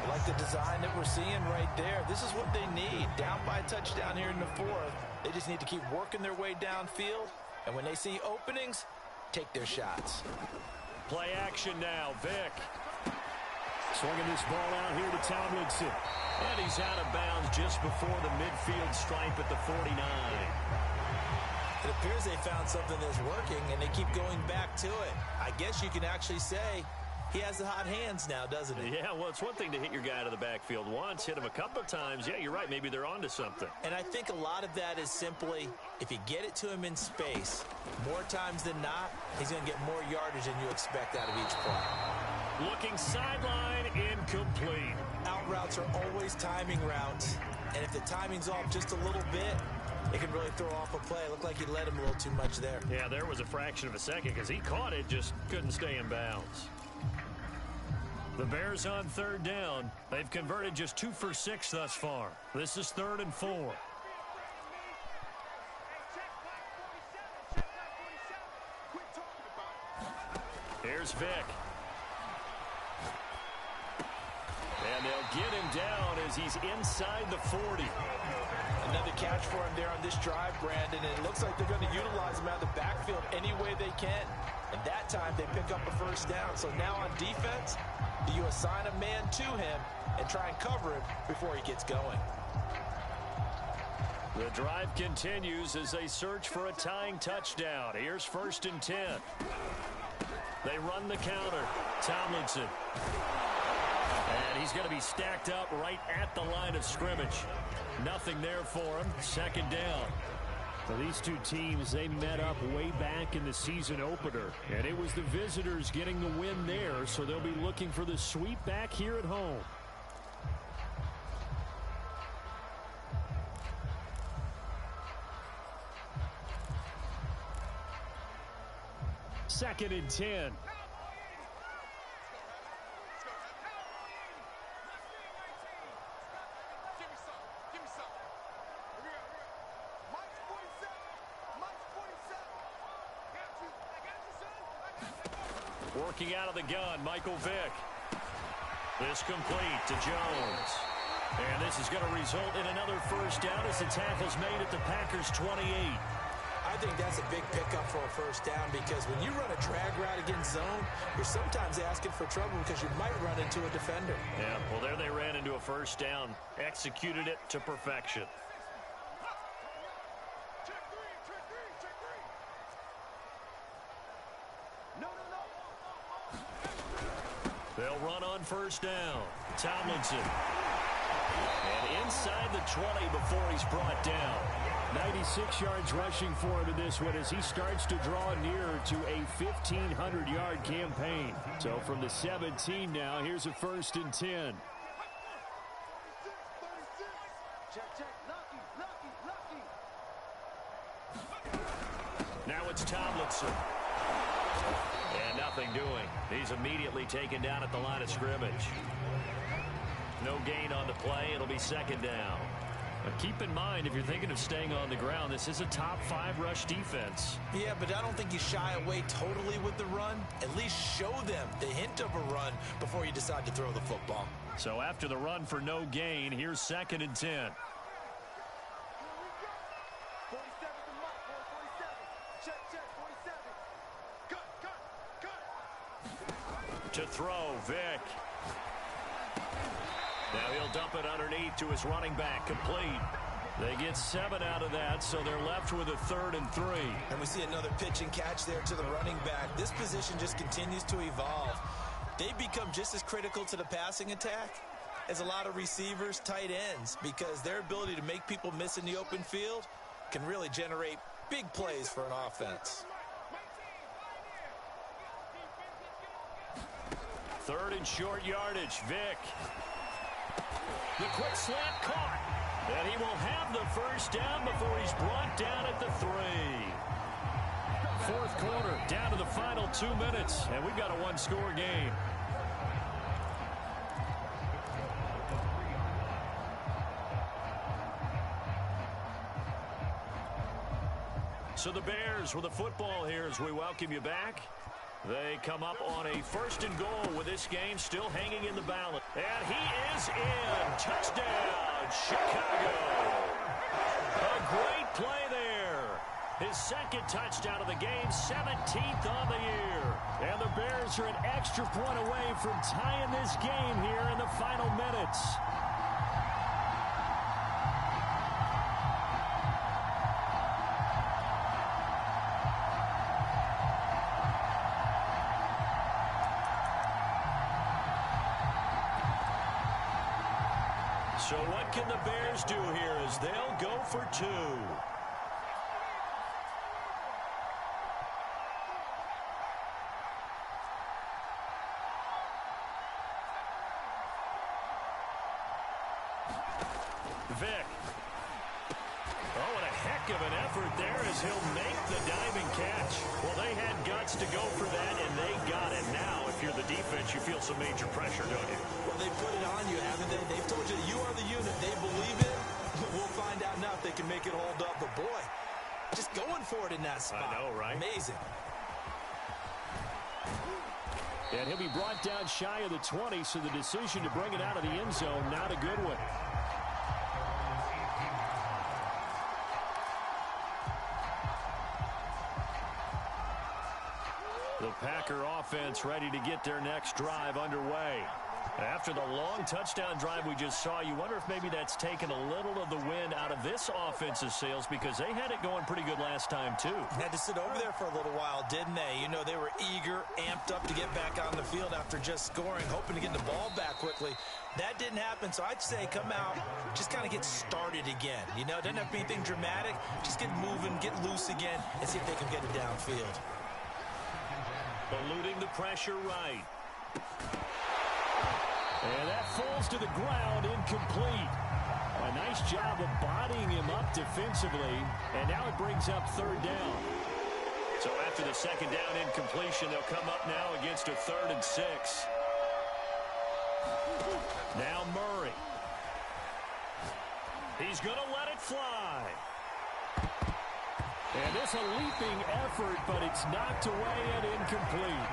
I like the design that we're seeing right there. This is what they need. Down by a touchdown here in the 4th. They just need to keep working their way downfield. And when they see openings, take their shots. Play action now. Vic. Swinging this ball out here to Tomlinson. And he's out of bounds just before the midfield stripe at the 49. It appears they found something that's working, and they keep going back to it. I guess you can actually say he has the hot hands now, doesn't he? Yeah, well, it's one thing to hit your guy out of the backfield once, hit him a couple times. Yeah, you're right. Maybe they're onto something. And I think a lot of that is simply, if you get it to him in space, more times than not, he's going to get more yardage than you expect out of each play. Looking sideline, incomplete. Out routes are always timing routes. And if the timing's off just a little bit, it can really throw off a play. It looked like he led him a little too much there. Yeah, there was a fraction of a second because he caught it, just couldn't stay in bounds. The Bears on third down. They've converted just 2 for 6 thus far. This is 3rd and 4. Here's Vick. And they'll get him down as he's inside the 40. Another catch for him there on this drive, Brandon. And it looks like they're going to utilize him out of the backfield any way they can. And that time they pick up a first down. So now on defense, do you assign a man to him and try and cover him before he gets going? The drive continues as they search for a tying touchdown. Here's 1st and 10. They run the counter. Tomlinson. And he's going to be stacked up right at the line of scrimmage. Nothing there for him. 2nd down. So these two teams, they met up way back in the season opener. And it was the visitors getting the win there, so they'll be looking for the sweep back here at home. Second and 10. Working out of the gun, Michael Vick. This complete to Jones. And this is going to result in another first down as the tackle's made at the Packers' 28. I think that's a big pickup for a first down because when you run a drag route against zone, you're sometimes asking for trouble because you might run into a defender. Yeah, well, there they ran into a first down. Executed it to perfection. They'll run on first down. Tomlinson. And inside the 20 before he's brought down. 96 yards rushing for him in this one as he starts to draw nearer to a 1,500-yard campaign. So from the 17 now, here's a 1st and 10. Now it's Tomlinson. And nothing doing. He's immediately taken down at the line of scrimmage. No gain on the play. It'll be 2nd down. But keep in mind, if you're thinking of staying on the ground, this is a top 5 rush defense. Yeah, but I don't think you shy away totally with the run. At least show them the hint of a run before you decide to throw the football. So after the run for no gain, here's 2nd and 10. To throw, Vick. Now he'll dump it underneath to his running back, complete. They get 7 out of that, so they're left with a 3rd and 3. And we see another pitch and catch there to the running back. This position just continues to evolve. They become just as critical to the passing attack as a lot of receivers, tight ends, because their ability to make people miss in the open field can really generate big plays for an offense. 3rd and short yardage, Vick. The quick slant caught. And he will have the first down before he's brought down at the 3. 4th quarter, down to the final 2 minutes. And we've got a 1-score game. So the Bears with the football here as we welcome you back. They come up on a 1st and goal with this game still hanging in the balance. And he is in. Touchdown, Chicago. A great play there. His 2nd touchdown of the game, 17th on the year. And the Bears are an extra point away from tying this game here in the final minutes. So what can the Bears do here as they'll go for two? Vic. Oh, and a heck of an effort there as he'll make the diving catch. Well, they had guts to go for that, and they got it. Now, if you're the defense, you feel some major pressure, don't you? Well, they put it on you, haven't they? They've told you that you are the unit they believe in. We'll find out now if they can make it hold up. But, boy, just going for it in that spot. I know, right? Amazing. And he'll be brought down shy of the 20, so the decision to bring it out of the end zone, not a good one. The Packer offense ready to get their next drive underway. After the long touchdown drive we just saw, you wonder if maybe that's taken a little of the wind out of this offense's sails because they had it going pretty good last time, too. Had to sit over there for a little while, didn't they? You know, they were eager, amped up to get back on the field after just scoring, hoping to get the ball back quickly. That didn't happen, so I'd say come out, just kind of get started again. You know, it doesn't have to be anything dramatic. Just get moving, get loose again, and see if they can get it downfield. Eluding the pressure right. And that falls to the ground, incomplete. A nice job of bodying him up defensively, and now it brings up third down. So after the second down incompletion, they'll come up now against a 3rd and 6. Now Murray. He's going to let it fly. And this a leaping effort, but it's knocked away and incomplete.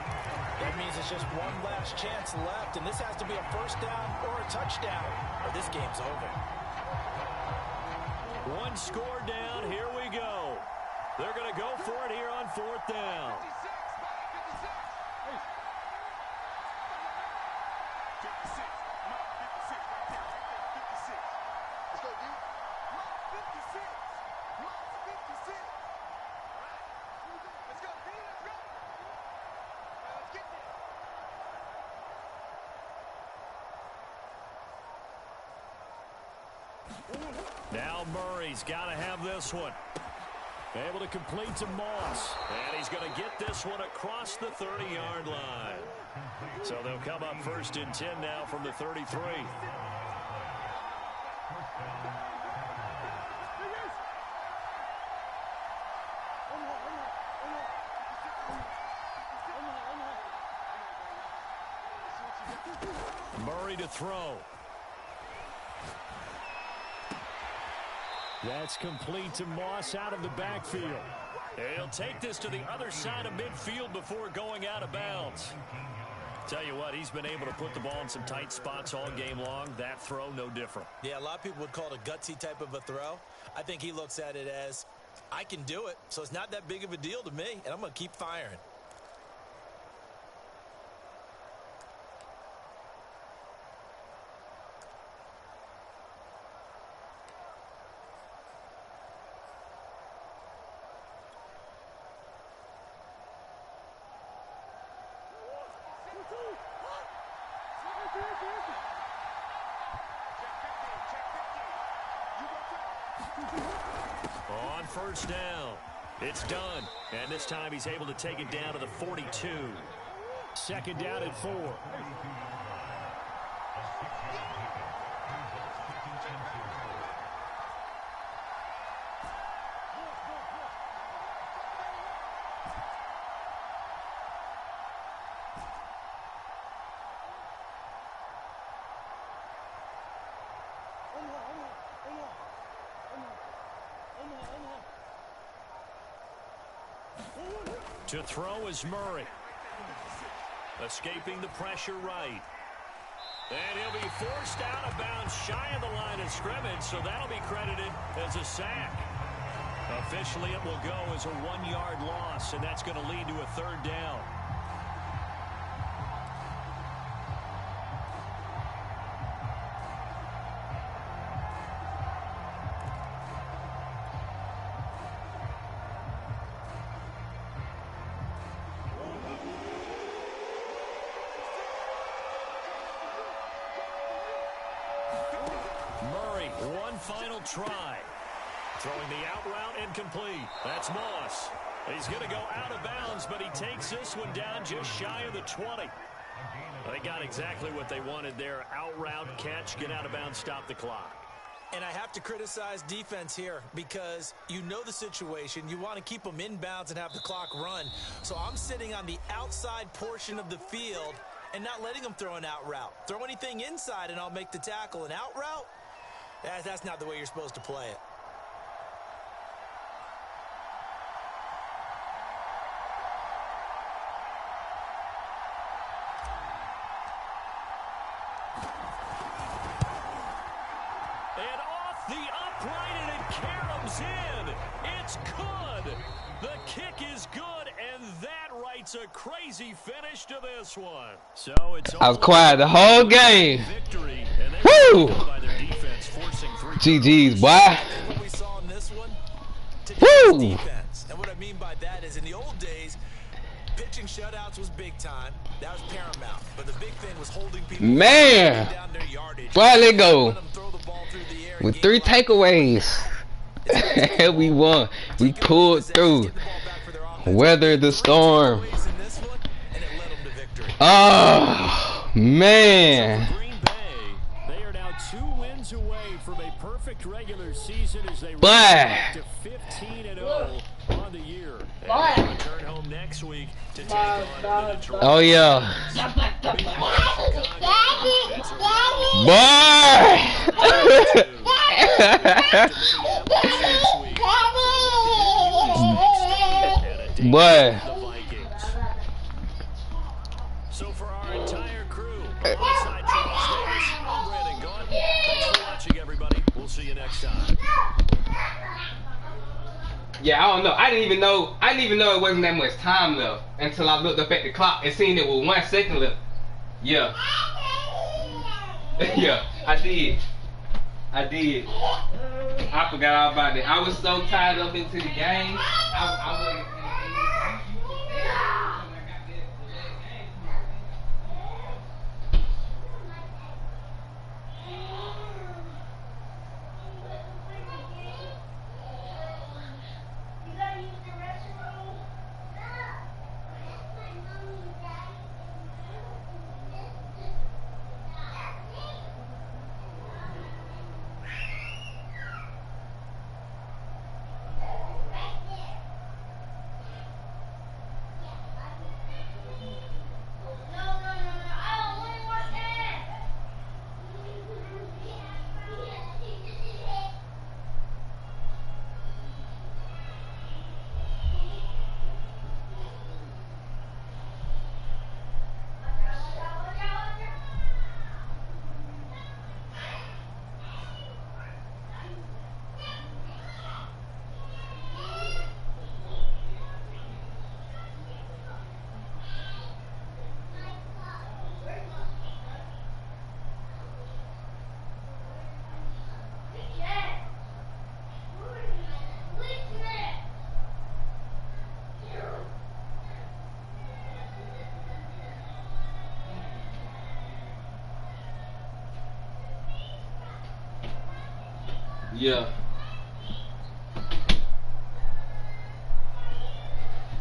That means it's just one last chance left, and this has to be a first down or a touchdown, or this game's over. One score down. Here we go. They're going to go for it here on 4th down. 56. Now Murray's got to have this one. Able to complete to Moss. And he's going to get this one across the 30-yard line. So they'll come up 1st and 10 now from the 33. Murray to throw. That's complete to Moss out of the backfield. He'll take this to the other side of midfield before going out of bounds. Tell you what, he's been able to put the ball in some tight spots all game long. That throw, no different. Yeah, a lot of people would call it a gutsy type of a throw. I think he looks at it as, I can do it, so it's not that big of a deal to me, and I'm going to keep firing. On 1st down, it's done. And this time he's able to take it down to the 42. 2nd down and 4. To throw is Murray. Escaping the pressure right. And he'll be forced out of bounds shy of the line of scrimmage, so that'll be credited as a sack. Officially, it will go as a 1-yard loss, and that's going to lead to a 3rd down. ready. One final try. Throwing the out route and complete. That's Moss. He's going to go out of bounds, but he takes this one down just shy of the 20. They got exactly what they wanted there. Out route, catch, get out of bounds, stop the clock. And I have to criticize defense here because you know the situation. You want to keep them inbounds and have the clock run. So I'm sitting on the outside portion of the field and not letting them throw an out route. Throw anything inside and I'll make the tackle. An out route? That's not the way you're supposed to play it. And off the upright, and it caroms in. It's good. The kick is good, and that writes a crazy finish to this one. So it's I was quiet the whole game. Victory, Woo! by their defense, forcing 3 GG's, boy. What we saw in this one, today's defense. And what I mean by that is in the old days, pitching shutouts was big time. That was paramount. But the big thing was holding people down their yardage. Why let go? With 3 takeaways. We won. We pulled through. Weathered the storm. Oh, man. Green Bay, they are now 2 wins away from a perfect regular season as they Bye. to 15-0 on the year. And they return home next week to take on the Detroit. Oh, yeah. Boy. So for our entire crew, alongside Charles Davis, I'm Brandon Gaudin. Thanks for watching, everybody. We'll see you next time. Yeah, I don't know. I didn't even know it wasn't that much time left until I looked up at the clock and seen it with 1 second left. Yeah. Yeah, I did. I forgot all about it. I was so tied up into the game. I wasn't. Yeah.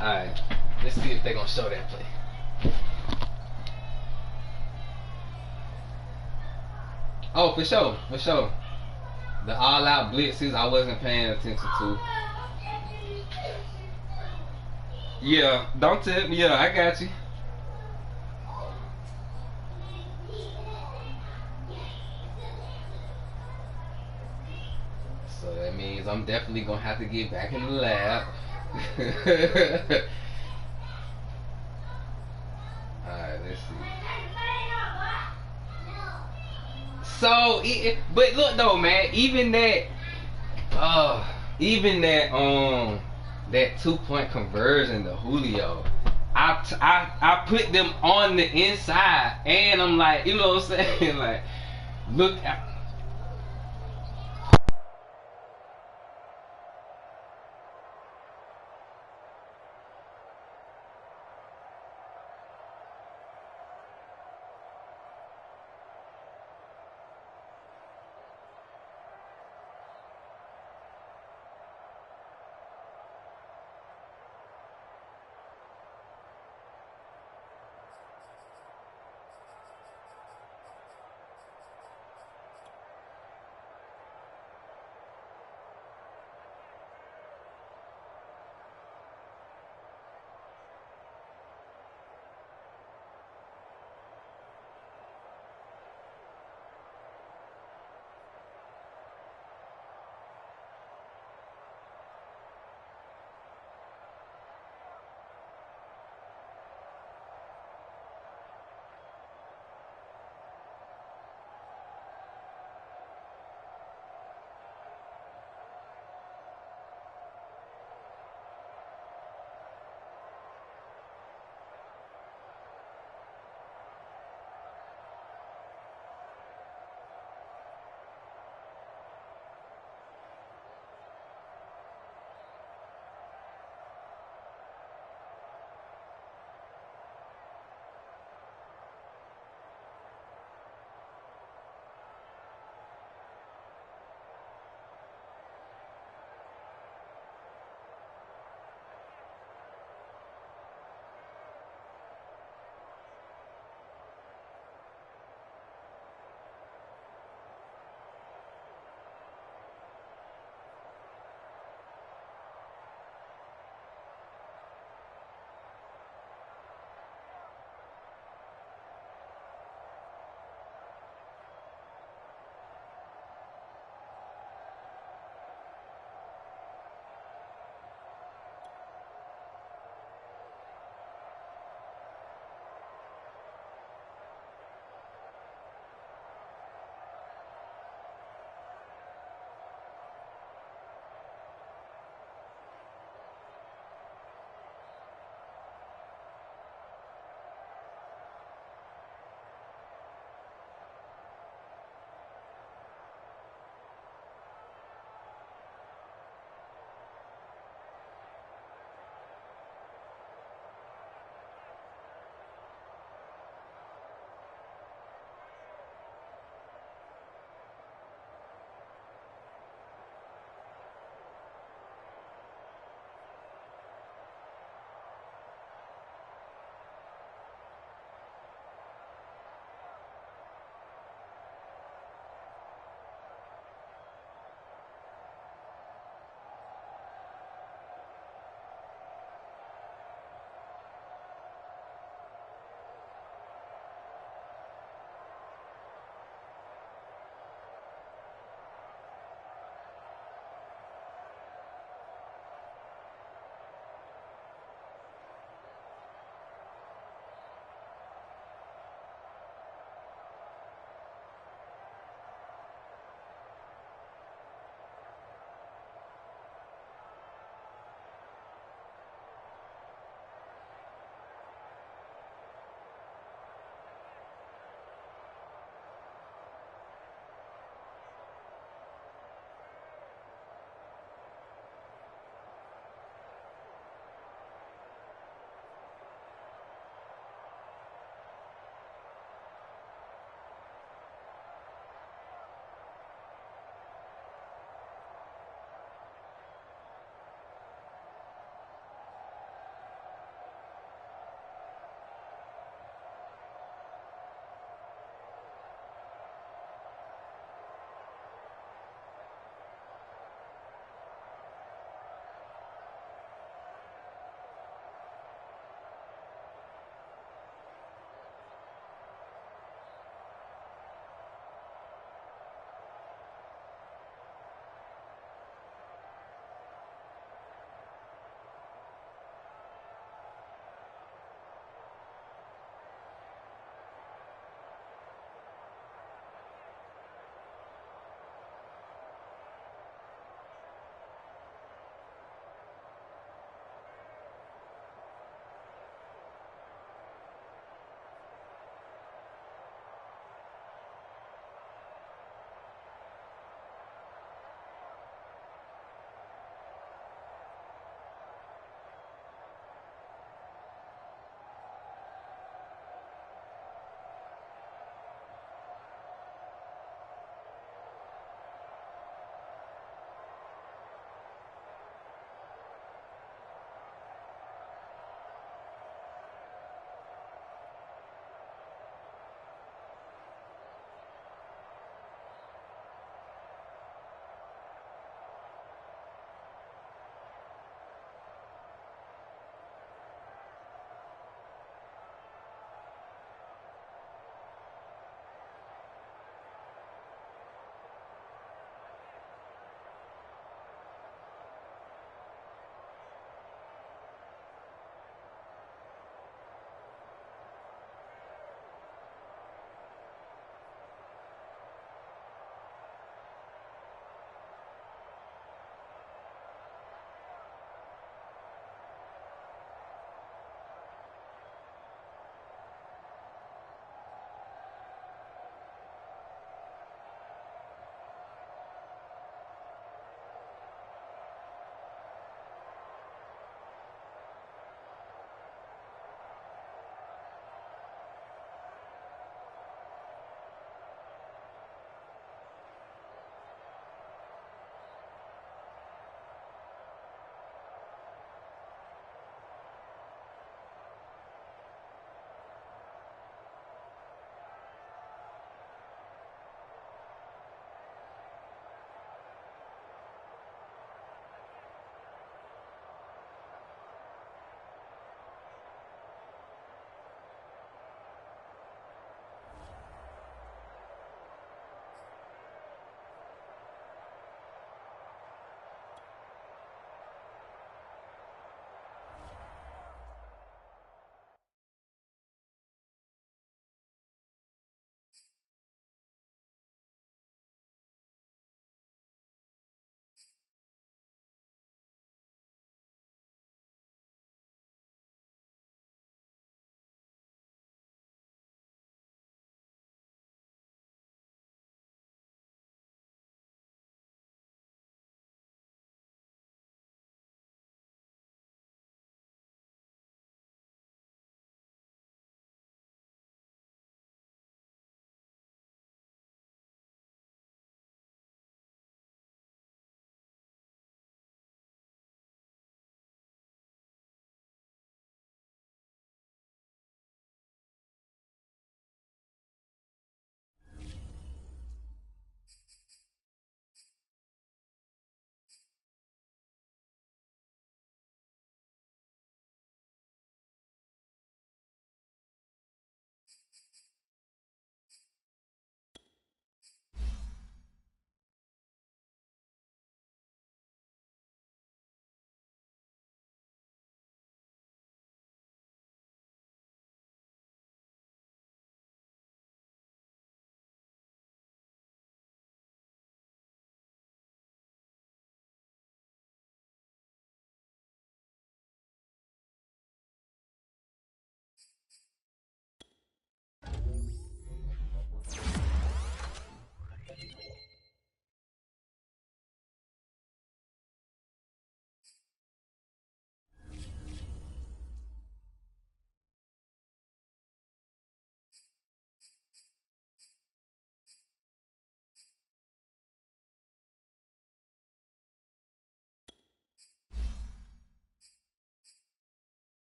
Alright. Let's see if they're gonna show that play. Oh, for sure. The all-out blitzes I wasn't paying attention to. Yeah, don't tip me. Yeah, I got you. So that means I'm definitely gonna have to get back in the lab. Alright, let's see. So, but look though, man. Even that that 2-point conversion to Julio, I put them on the inside, and I'm like, you know what I'm saying? Like, look at.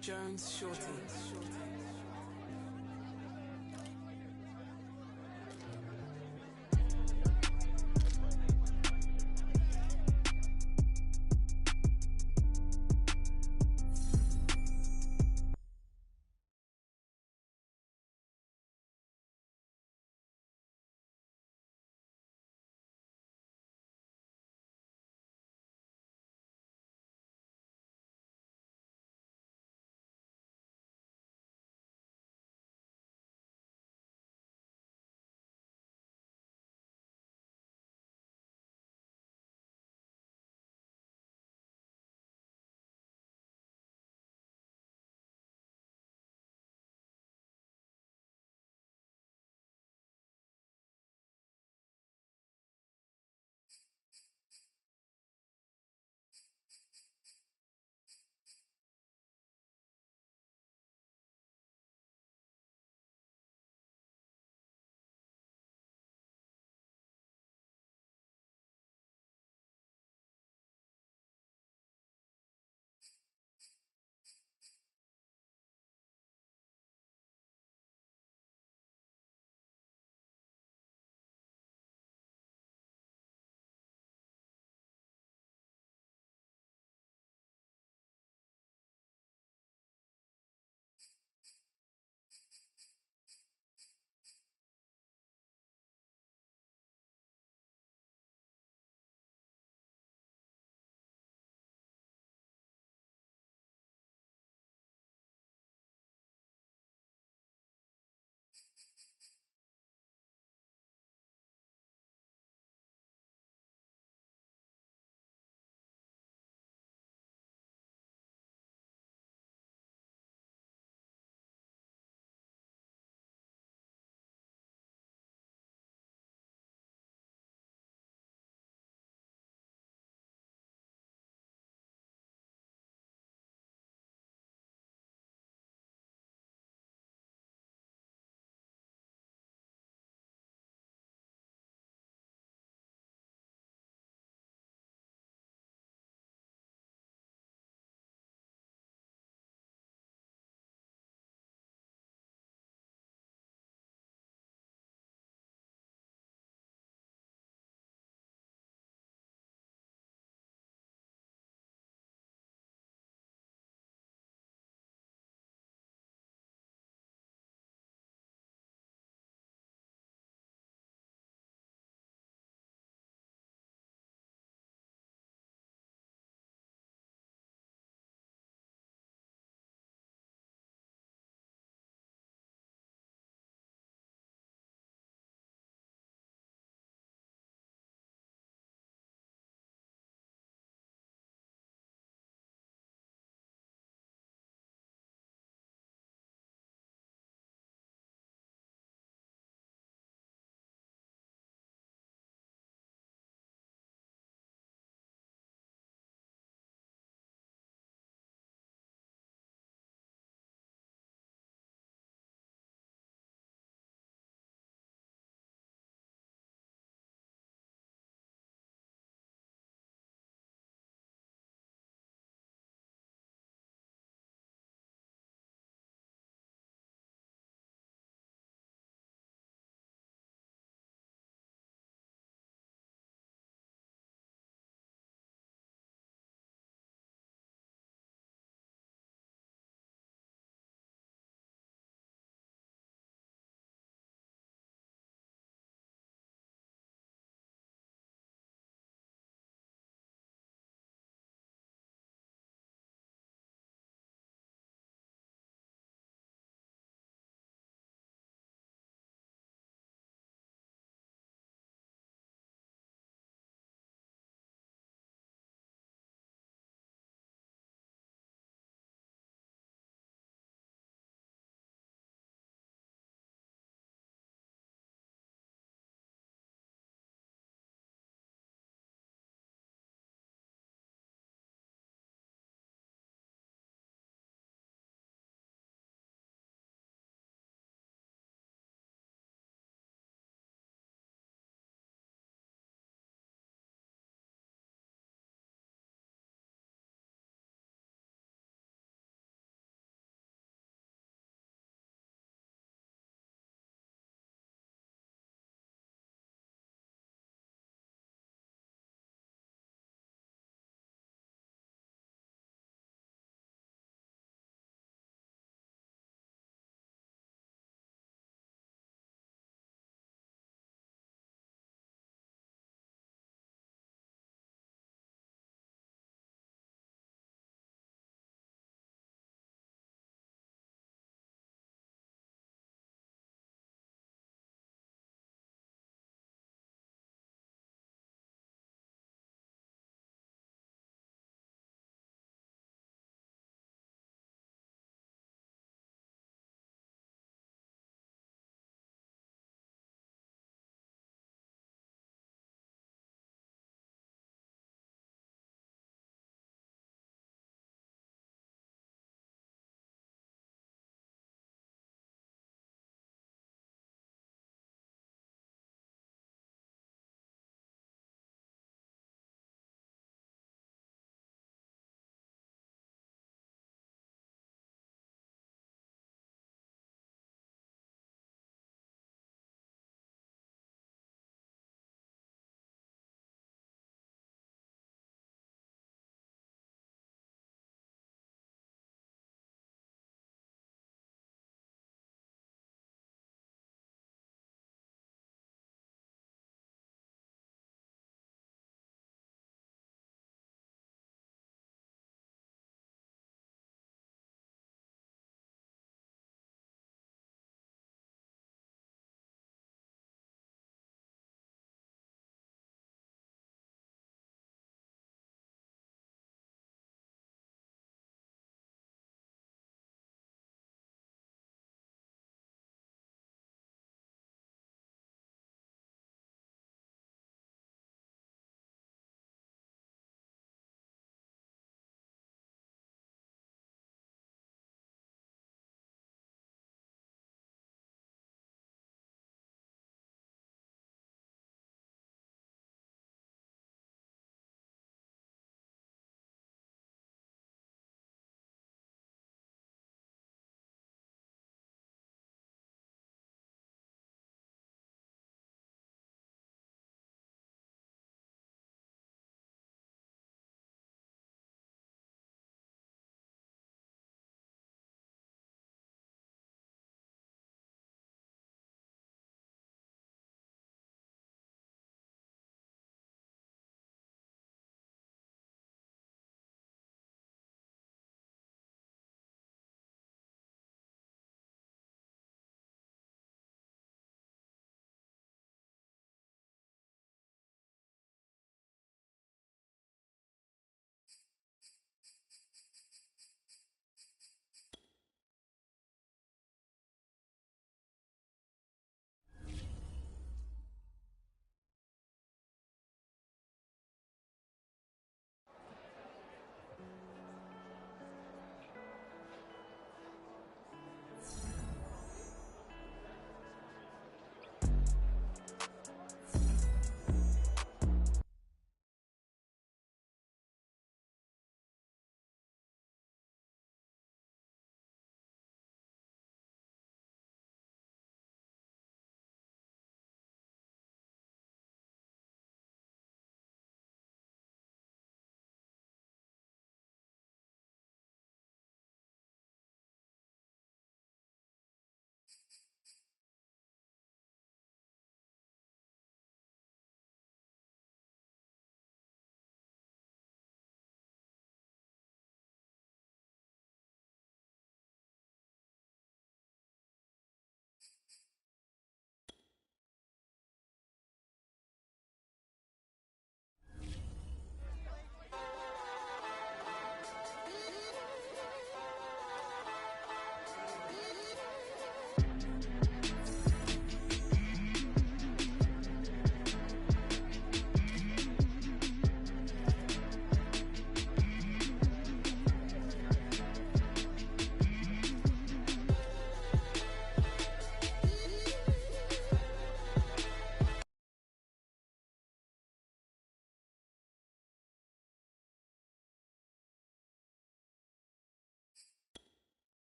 Jones Shorty.